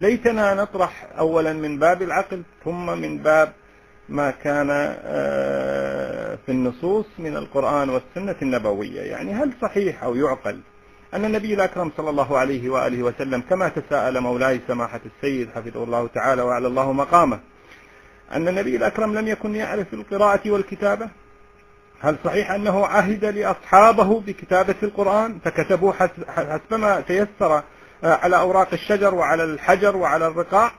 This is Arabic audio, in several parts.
ليتنا نطرح أولا من باب العقل ثم من باب ما كان في النصوص من القرآن والسنة النبوية. يعني هل صحيح أو يعقل أن النبي الأكرم صلى الله عليه وآله وسلم كما تساءل مولاي سماحة السيد حفظه الله تعالى وعلى الله مقامه أن النبي الأكرم لم يكن يعرف القراءة والكتابة؟ هل صحيح أنه عهد لأصحابه بكتابة القرآن فكتبوا حسبما تيسر على أوراق الشجر وعلى الحجر وعلى الرقاع؟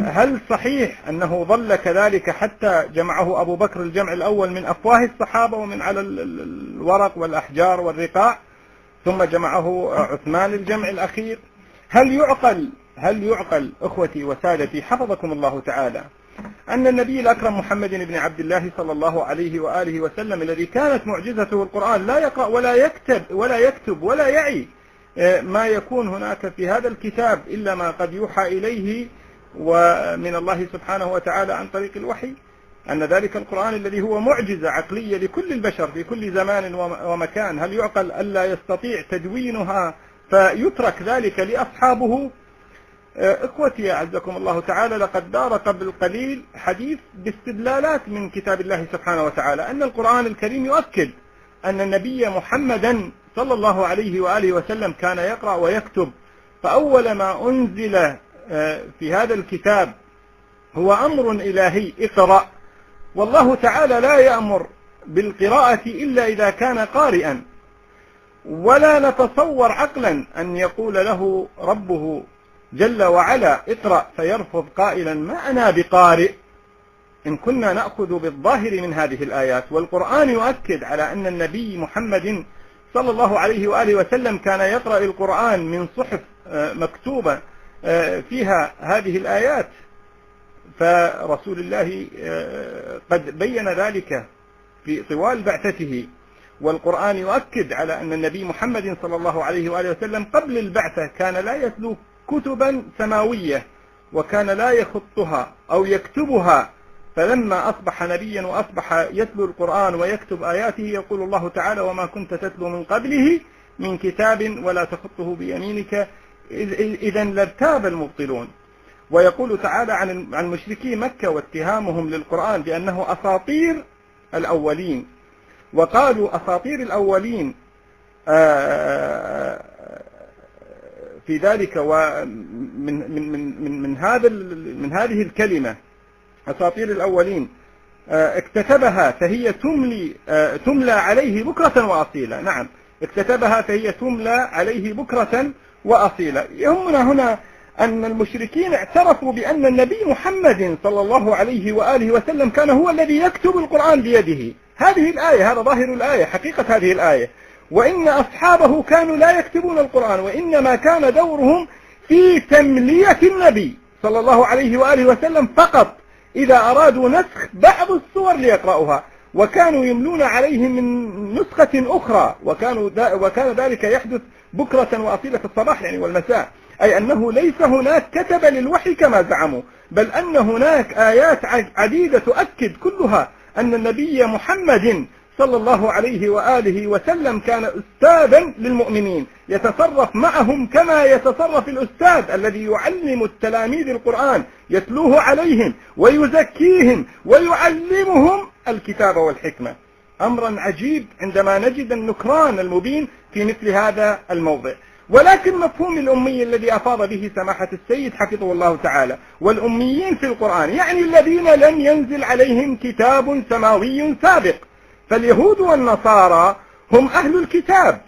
هل صحيح أنه ظل كذلك حتى جمعه أبو بكر الجمع الأول من أفواه الصحابة ومن على الورق والأحجار والرقاع، ثم جمعه عثمان الجمع الأخير؟ هل يعقل أخوتي وسادتي حفظكم الله تعالى أن النبي الأكرم محمد بن عبد الله صلى الله عليه وآله وسلم الذي كانت معجزته القرآن لا يقرأ ولا يكتب ولا يعي ما يكون هناك في هذا الكتاب إلا ما قد يوحى إليه ومن الله سبحانه وتعالى عن طريق الوحي، أن ذلك القرآن الذي هو معجزة عقلية لكل البشر في كل زمان ومكان، هل يعقل ألا يستطيع تدوينها فيترك ذلك لأصحابه؟ إخوتي أعزكم الله تعالى، لقد دار قبل قليل حديث باستدلالات من كتاب الله سبحانه وتعالى أن القرآن الكريم يؤكد أن النبي محمدا صلى الله عليه وآله وسلم كان يقرأ ويكتب، فأول ما أنزل في هذا الكتاب هو أمر إلهي: اقرأ. والله تعالى لا يأمر بالقراءة إلا إذا كان قارئا، ولا نتصور عقلا أن يقول له ربه جل وعلا اقرأ فيرفض قائلا ما أنا بقارئ، إن كنا نأخذ بالظاهر من هذه الآيات. والقرآن يؤكد على أن النبي محمد صلى الله عليه وآله وسلم كان يقرأ القرآن من صحف مكتوبة فيها هذه الآيات، فرسول الله قد بين ذلك في طوال بعثته. والقرآن يؤكد على أن النبي محمد صلى الله عليه وآله وسلم قبل البعثة كان لا يتلو كتبا سماوية، وكان لا يخطها أو يكتبها، فلما أصبح نبيا وأصبح يتلو القرآن ويكتب آياته يقول الله تعالى وما كنت تتلو من قبله من كتاب ولا تخطه بيمينك إذا لارتاب المبطلون. ويقول تعالى عن مشركي مكة واتهامهم للقرآن بأنه أساطير الأولين، وقالوا أساطير الأولين في ذلك، ومن هذه الكلمة أساطير الأولين اكتتبها فهي تملى عليه بكرة وأصيلا. نعم، اكتتبها فهي تملى عليه بكرة وأصيلا. يهمنا هنا أن المشركين اعترفوا بأن النبي محمد صلى الله عليه وآله وسلم كان هو الذي يكتب القرآن بيده. هذه الآية، هذا ظاهر الآية، حقيقة هذه الآية. وإن أصحابه كانوا لا يكتبون القرآن، وإنما كان دورهم في تملية النبي صلى الله عليه وآله وسلم فقط إذا أرادوا نسخ بعض السور ليقرأوها، وكانوا يملون عليه من نسخة أخرى، وكان ذلك يحدث بكرة وأصيلة الصباح يعني والمساء، أي أنه ليس هناك كتب للوحي كما زعموا، بل أن هناك آيات عديدة تؤكد كلها أن النبي محمد صلى الله عليه وآله وسلم كان أستاذا للمؤمنين، يتصرف معهم كما يتصرف الأستاذ الذي يعلم التلاميذ القرآن، يتلوه عليهم ويزكيهم ويعلمهم الكتاب والحكمة. أمرا عجيب عندما نجد النكران المبين في مثل هذا الموضع. ولكن مفهوم الأمي الذي أفاض به سماحة السيد حفظه الله تعالى، والأميين في القرآن يعني الذين لم ينزل عليهم كتاب سماوي سابق، فاليهود والنصارى هم أهل الكتاب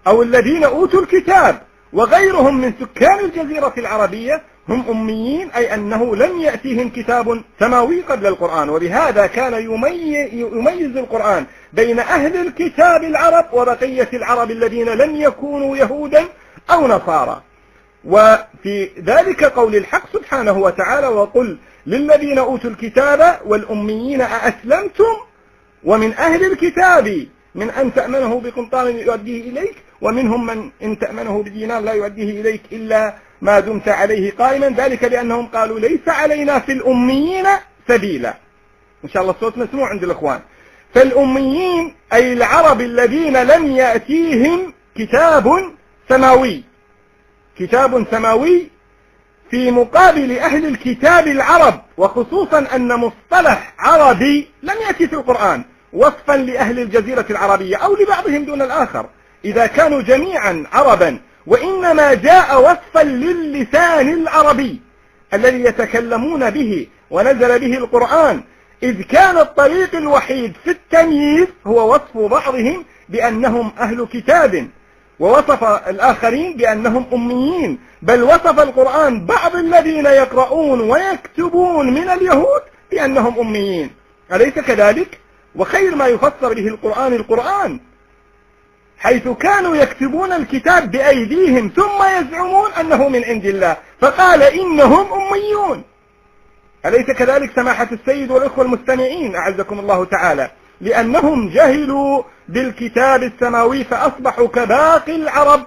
أو الذين أوتوا الكتاب، وغيرهم من سكان الجزيرة العربية هم أميين، أي أنه لم يأتيهم كتاب سماوي قبل القرآن. وبهذا كان يميز القرآن بين أهل الكتاب العرب وبقية العرب الذين لم يكونوا يهودا أو نصارى. وفي ذلك قول الحق سبحانه وتعالى وقل للذين أوتوا الكتاب والأميين أأسلمتم ومن أهل الكتاب من أن تأمنه بقنطار يؤديه إليك ومنهم من إن تأمنه بدينار لا يؤديه إليك إلا ما دمت عليه قائما، ذلك لأنهم قالوا ليس علينا في الأميين سبيلا. إن شاء الله الصوت مسموع عند الإخوان. فالأميين أي العرب الذين لم يأتيهم كتاب سماوي في مقابل أهل الكتاب العرب، وخصوصا أن مصطلح عربي لم يأتي في القرآن وصفا لأهل الجزيرة العربية أو لبعضهم دون الآخر إذا كانوا جميعا عربا، وإنما جاء وصفا للسان العربي الذي يتكلمون به ونزل به القرآن، إذ كان الطريق الوحيد في التمييز هو وصف بعضهم بأنهم أهل كتاب، ووصف الآخرين بأنهم أميين، بل وصف القرآن بعض الذين يقرؤون ويكتبون من اليهود بأنهم أميين، أليس كذلك؟ وخير ما يفسر به القرآن حيث كانوا يكتبون الكتاب بأيديهم ثم يزعمون أنه من عند الله، فقال إنهم أميون، أليس كذلك سماحة السيد والأخوة المستمعين أعزكم الله تعالى؟ لأنهم جهلوا بالكتاب السماوي فأصبحوا كباقي العرب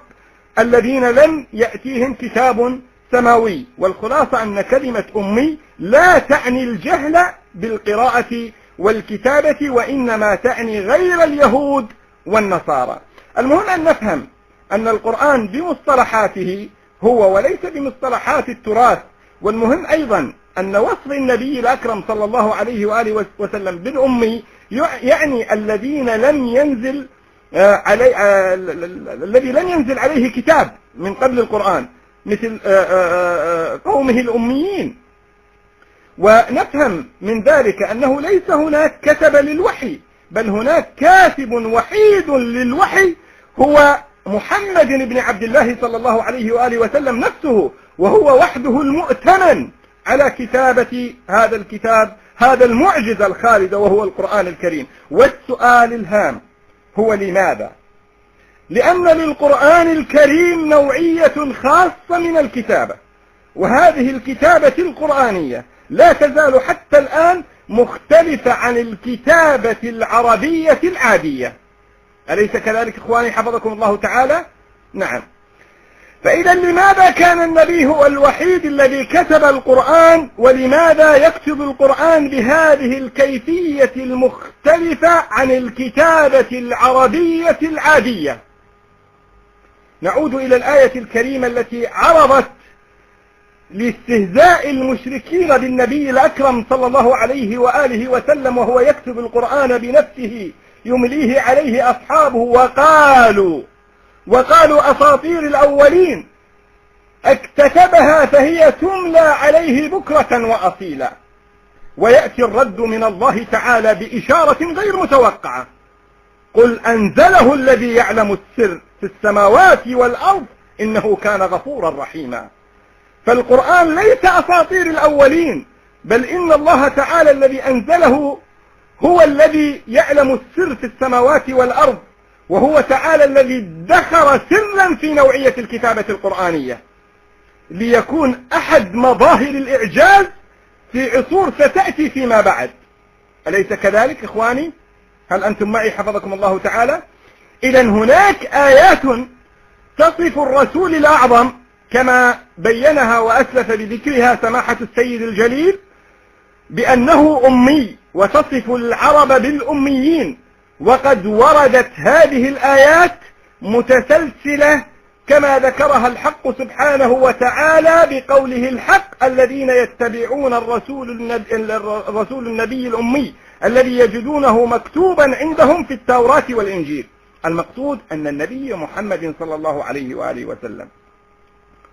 الذين لم يأتيهم كتاب سماوي. والخلاصة أن كلمة أمي لا تعني الجهل بالقراءة والكتابة، وإنما تعني غير اليهود والنصارى. المهم أن نفهم أن القرآن بمصطلحاته هو وليس بمصطلحات التراث. والمهم أيضا أن وصف النبي الأكرم صلى الله عليه وآله وسلم بالأمي يعني الذين لم ينزل الذي لم ينزل عليه كتاب من قبل القرآن، مثل قومه الأميين. ونفهم من ذلك أنه ليس هناك كتب للوحي، بل هناك كاتب وحيد للوحي هو محمد بن عبد الله صلى الله عليه وآله وسلم نفسه، وهو وحده المؤتمن على كتابة هذا الكتاب، هذا المعجزة الخالدة وهو القرآن الكريم. والسؤال الهام هو لماذا؟ لأن للقرآن الكريم نوعية خاصة من الكتابة، وهذه الكتابة القرآنية لا تزال حتى الآن مختلفة عن الكتابة العربية العادية، أليس كذلك إخواني حفظكم الله تعالى؟ نعم. فإذا لماذا كان النبي هو الوحيد الذي كتب القرآن، ولماذا يكتب القرآن بهذه الكيفية المختلفة عن الكتابة العربية العادية؟ نعود إلى الآية الكريمة التي عرضت لاستهزاء المشركين بالنبي الأكرم صلى الله عليه وآله وسلم وهو يكتب القرآن بنفسه يمليه عليه أصحابه، وقالوا أساطير الأولين اكتتبها فهي تملى عليه بكرة وأصيلا. ويأتي الرد من الله تعالى بإشارة غير متوقعة: قل أنزله الذي يعلم السر في السماوات والأرض إنه كان غفورا رحيما. فالقرآن ليس أساطير الأولين، بل إن الله تعالى الذي أنزله هو الذي يعلم السر في السماوات والأرض، وهو تعالى الذي ادخر سرا في نوعية الكتابة القرآنية ليكون أحد مظاهر الإعجاز في عصور ستأتي فيما بعد. أليس كذلك إخواني؟ هل أنتم معي حفظكم الله تعالى؟ إذا هناك آيات تصف الرسول الأعظم كما بينها وأسلف بذكرها سماحة السيد الجليل بأنه أمي، وتصف العرب بالأميين، وقد وردت هذه الآيات متسلسلة كما ذكرها الحق سبحانه وتعالى بقوله الحق: الذين يتبعون الرسول النبي الأمي الذي يجدونه مكتوبا عندهم في التوراة والإنجيل. المقصود أن النبي محمد صلى الله عليه وآله وسلم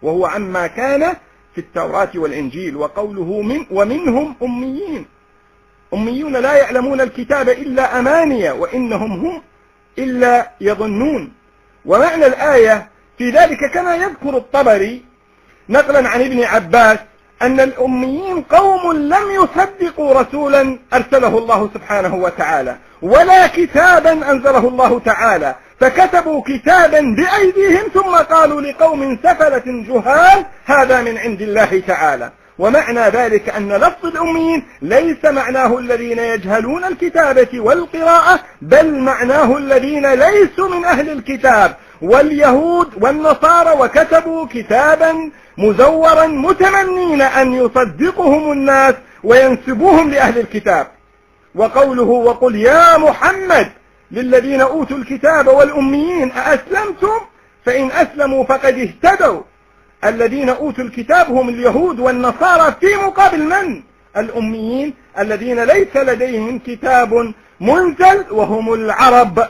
وهو عما كان في التوراة والإنجيل، وقوله ومنهم أميون لا يعلمون الكتاب إلا أماني وإنهم هم إلا يظنون. ومعنى الآية في ذلك كما يذكر الطبري نقلا عن ابن عباس أن الأميين قوم لم يصدقوا رسولا أرسله الله سبحانه وتعالى ولا كتابا أنزله الله تعالى، فكتبوا كتابا بأيديهم ثم قالوا لقوم سفلة جهال هذا من عند الله تعالى. ومعنى ذلك أن لفظ الأميين ليس معناه الذين يجهلون الكتابة والقراءة، بل معناه الذين ليسوا من أهل الكتاب واليهود والنصارى وكتبوا كتابا مزورا متمنين أن يصدقهم الناس وينسبوهم لأهل الكتاب. وقوله: وقل يا محمد للذين أوتوا الكتاب والأميين أأسلمتم؟ فإن أسلموا فقد اهتدوا الذين أوتوا الكتاب هم اليهود والنصارى، في مقابل من؟ الأميين الذين ليس لديهم كتاب منزل وهم العرب.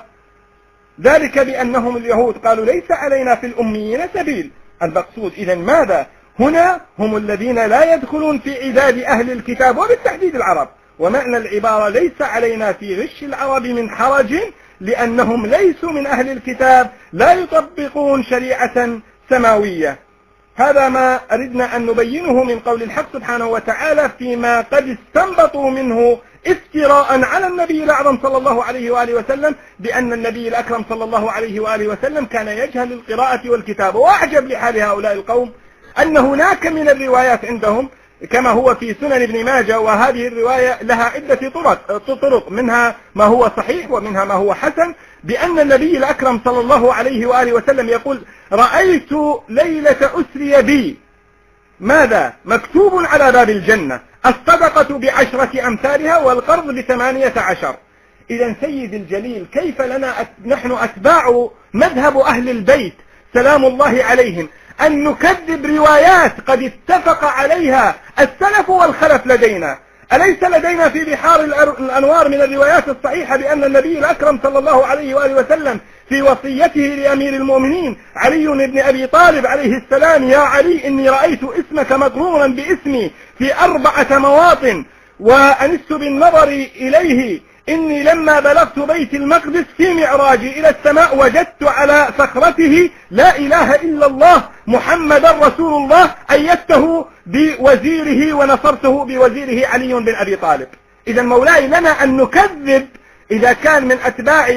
ذلك بأنهم اليهود قالوا ليس علينا في الأميين سبيل. المقصود إذن ماذا؟ هنا هم الذين لا يدخلون في عداد أهل الكتاب وبالتحديد العرب. ومعنى العبارة ليس علينا في غش العرب من حرج، لأنهم ليسوا من أهل الكتاب، لا يطبقون شريعة سماوية. هذا ما أردنا أن نبينه من قول الحق سبحانه وتعالى فيما قد استنبطوا منه افتراء على النبي الأعظم صلى الله عليه وآله وسلم، بأن النبي الأكرم صلى الله عليه وآله وسلم كان يجهل القراءة والكتابة. وأعجب لحال هؤلاء القوم أن هناك من الروايات عندهم كما هو في سنن ابن ماجه، وهذه الرواية لها عدة طرق، منها ما هو صحيح ومنها ما هو حسن، بأن النبي الأكرم صلى الله عليه وآله وسلم يقول: رأيت ليلة أسري بي ماذا؟ مكتوب على باب الجنة: الصدقة ب10 أمثالها والقرض ب18. إذا سيد الجليل، كيف لنا نحن أتباع مذهب أهل البيت سلام الله عليهم أن نكذب روايات قد اتفق عليها السلف والخلف لدينا؟ أليس لدينا في بحار الأنوار من الروايات الصحيحة بأن النبي الأكرم صلى الله عليه وآله وسلم في وصيته لأمير المؤمنين علي بن أبي طالب عليه السلام: يا علي إني رأيت اسمك مقرونا باسمي في 4 مواطن، وأنست بالنظر إليه إني لما بلغت بيت المقدس في معراجي إلى السماء وجدت على صخرته: لا إله إلا الله محمد رسول الله، أيدته بوزيره ونصرته بوزيره علي بن أبي طالب. إذا مولاي لنا أن نكذب إذا كان من أتباع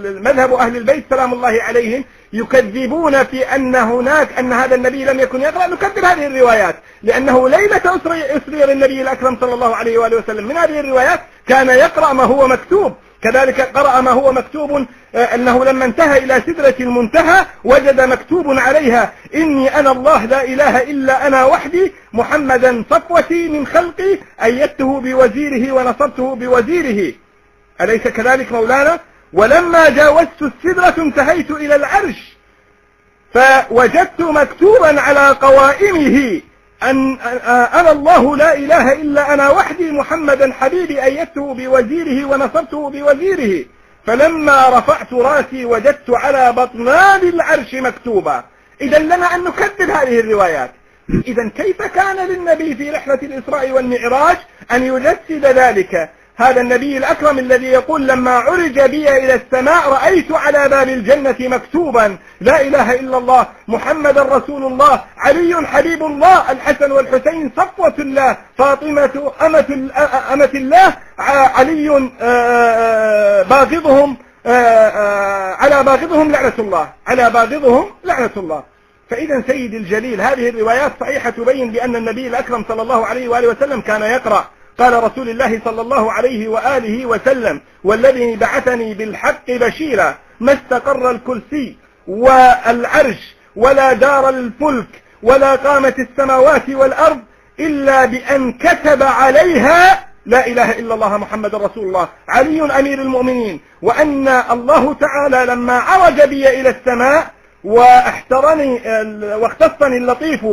مذهب أهل البيت سلام الله عليهم يكذبون في أن هذا النبي لم يكن يقرأ، نكذب هذه الروايات، لأنه ليلة أسري للنبي الأكرم صلى الله عليه وآله وسلم من هذه الروايات كان يقرأ ما هو مكتوب. كذلك قرأ ما هو مكتوب، أنه لما انتهى إلى سدرة المنتهى وجد مكتوب عليها: إني أنا الله لا إله إلا أنا وحدي، محمدا صفوتي من خلقي، أيدته بوزيره ونصرته بوزيره. أليس كذلك مولانا؟ ولما جاوزت السدرة انتهيت إلى العرش فوجدت مكتوبا على قوائمه أن أنا الله لا إله إلا أنا وحدي، محمدا حبيبي، أيدته بوزيره ونصرته بوزيره. فلما رفعت راسي وجدت على بطنان العرش مكتوبا. إذا لنا أن نكذب هذه الروايات. إذا كيف كان للنبي في رحلة الإسراء والمعراج أن يجسد ذلك؟ هذا النبي الأكرم الذي يقول: لما عرج بي إلى السماء رأيت على باب الجنة مكتوبا: لا إله إلا الله محمد رسول الله، علي حبيب الله، الحسن والحسين صفوة الله، فاطمة أمة الله، علي باغضهم، على باغضهم لعنة الله، على باغضهم لعنة الله. فإذا سيد الجليل هذه الروايات صحيحة تبين بأن النبي الأكرم صلى الله عليه وآله وسلم كان يقرأ. قال رسول الله صلى الله عليه وآله وسلم: والذي بعثني بالحق بشيرا ما استقر الكرسي والعرش ولا دار الفلك ولا قامت السماوات والأرض إلا بأن كتب عليها: لا إله إلا الله محمد رسول الله، علي أمير المؤمنين. وأن الله تعالى لما عرج بي إلى السماء واختصني اللطيف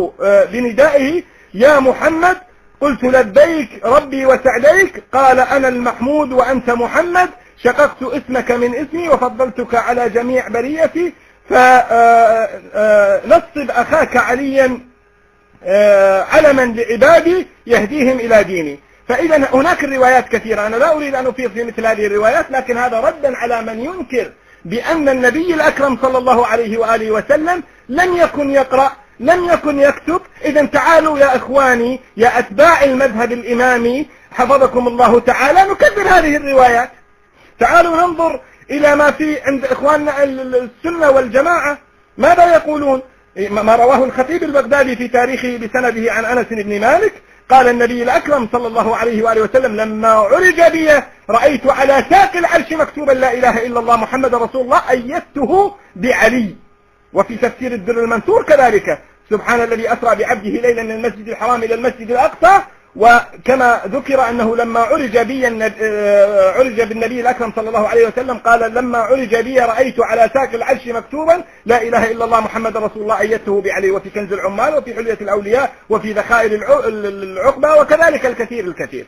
بندائه: يا محمد، قلت: لبيك ربي وسعديك. قال: أنا المحمود وأنت محمد، شققت اسمك من اسمي وفضلتك على جميع بريتي، فنصب أخاك عليا علما لعبادي يهديهم إلى ديني. فإذا هناك الروايات كثيرة، أنا لا أريد أن أفيض في مثل هذه الروايات، لكن هذا ردا على من ينكر بأن النبي الأكرم صلى الله عليه وآله وسلم لم يكن يقرأ، لم يكن يكتب. إذا تعالوا يا إخواني يا أتباع المذهب الإمامي حفظكم الله تعالى نكذب هذه الروايات. تعالوا ننظر إلى ما في عند إخواننا السنة والجماعة ماذا يقولون. ما رواه الخطيب البغدادي في تاريخه بسنده عن أنس بن مالك: قال النبي الأكرم صلى الله عليه وآله وسلم: لما عرج بي رأيت على ساق العرش مكتوبا: لا إله إلا الله محمد رسول الله، أيدته بعلي. وفي تفسير الدر المنثور كذلك: سبحان الذي أسرى بعبده ليلا من المسجد الحرام إلى المسجد الأقصى وكما ذكر أنه لما عرج بالنبي الأكرم صلى الله عليه وسلم قال لما عرج بي رأيت على ساق العرش مكتوبا لا إله إلا الله محمد رسول الله أيدته بعلي وفي كنز العمال وفي حلية الأولياء وفي ذخائر العقبة وكذلك الكثير.